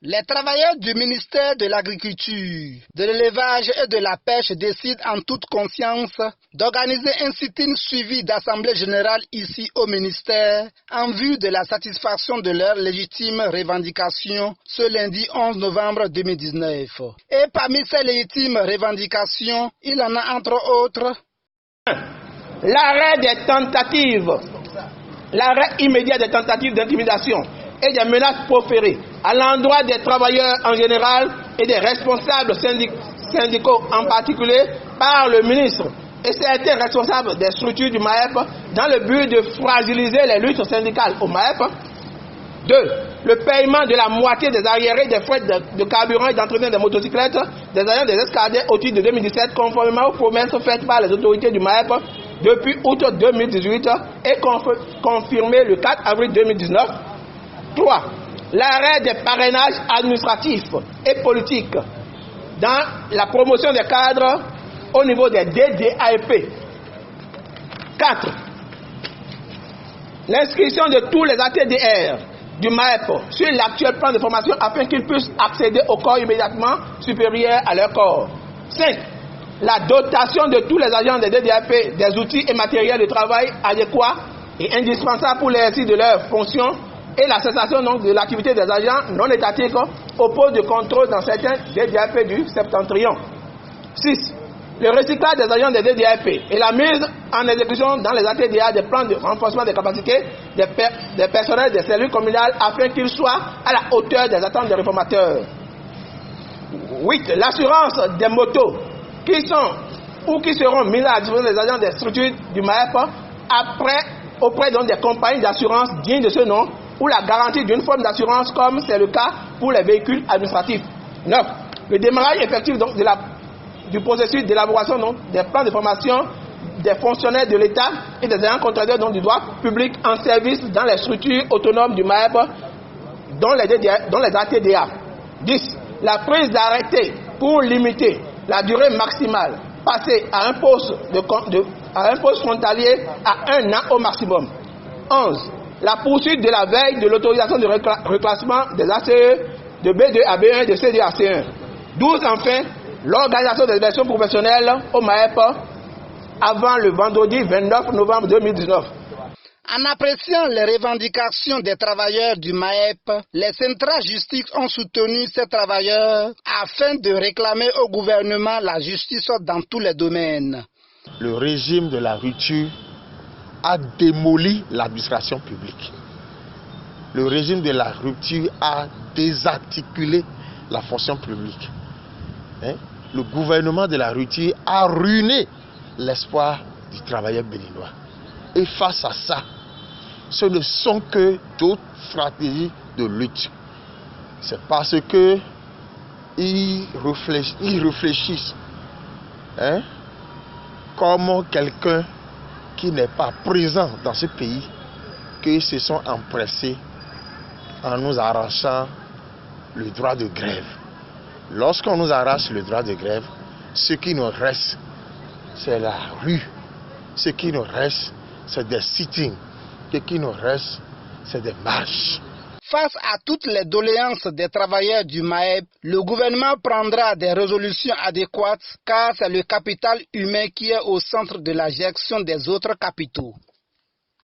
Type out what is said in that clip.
Les travailleurs du ministère de l'Agriculture, de l'Élevage et de la Pêche décident en toute conscience d'organiser un sit-in suivi d'assemblée générale ici au ministère en vue de la satisfaction de leurs légitimes revendications ce lundi 11 novembre 2019. Et parmi ces légitimes revendications, il en a entre autres l'arrêt des tentatives, l'arrêt immédiat des tentatives d'intimidation et des menaces proférées à l'endroit des travailleurs en général et des responsables syndicaux en particulier par le ministre et certains responsables des structures du MAEP dans le but de fragiliser les luttes syndicales au MAEP. 2. Le paiement de la moitié des arriérés des frais de carburant et d'entretien des motocyclettes des agents des escadrons au titre de 2017 conformément aux promesses faites par les autorités du MAEP depuis août 2018 et confirmé le 4 avril 2019. 3. L'arrêt des parrainages administratifs et politiques dans la promotion des cadres au niveau des DDAEP. 4. L'inscription de tous les ATDR du MAEP sur l'actuel plan de formation afin qu'ils puissent accéder au corps immédiatement supérieur à leur corps. 5. La dotation de tous les agents des DDAEP des outils et matériels de travail adéquats et indispensables pour l'exercice de leurs fonctions et la cessation donc de l'activité des agents non étatiques au poste de contrôle dans certains DDAEP du septentrion. 6. Le recyclage des agents des DDAEP et la mise en exécution dans les ATDA des plans de renforcement des capacités des personnels des cellules communales afin qu'ils soient à la hauteur des attentes des réformateurs. 8. L'assurance des motos qui sont ou qui seront mises à disposition des agents des structures du MAEP auprès donc des compagnies d'assurance dignes de ce nom ou la garantie d'une forme d'assurance comme c'est le cas pour les véhicules administratifs. 9. Le démarrage effectif donc du processus d'élaboration des plans de formation des fonctionnaires de l'État et des agents contractuels donc du droit public en service dans les structures autonomes du MAEP dont les ATDA. 10. La prise d'arrêté pour limiter la durée maximale passée à un poste frontalier à 1 an au maximum. 11. La poursuite de la veille de l'autorisation de reclassement des ACE de B2 à B1 et de C2 à C1. 12. Enfin, l'organisation des élections professionnelles au MAEP avant le vendredi 29 novembre 2019. En appréciant les revendications des travailleurs du MAEP, les centrales justice ont soutenu ces travailleurs afin de réclamer au gouvernement la justice dans tous les domaines. Le régime de la rupture a démoli l'administration publique. Le régime de la rupture a désarticulé la fonction publique. Le gouvernement de la rupture a ruiné l'espoir du travailleur béninois. Et face à ça, ce ne sont que d'autres stratégies de lutte. C'est parce que ils réfléchissent comme quelqu'un qui n'est pas présent dans ce pays, qu'ils se sont empressés en nous arrachant le droit de grève. Lorsqu'on nous arrache le droit de grève, ce qui nous reste, c'est la rue. Ce qui nous reste, c'est des sittings. Ce qui nous reste, c'est des marches. Face à toutes les doléances des travailleurs du MAEP, le gouvernement prendra des résolutions adéquates car c'est le capital humain qui est au centre de la gestion des autres capitaux.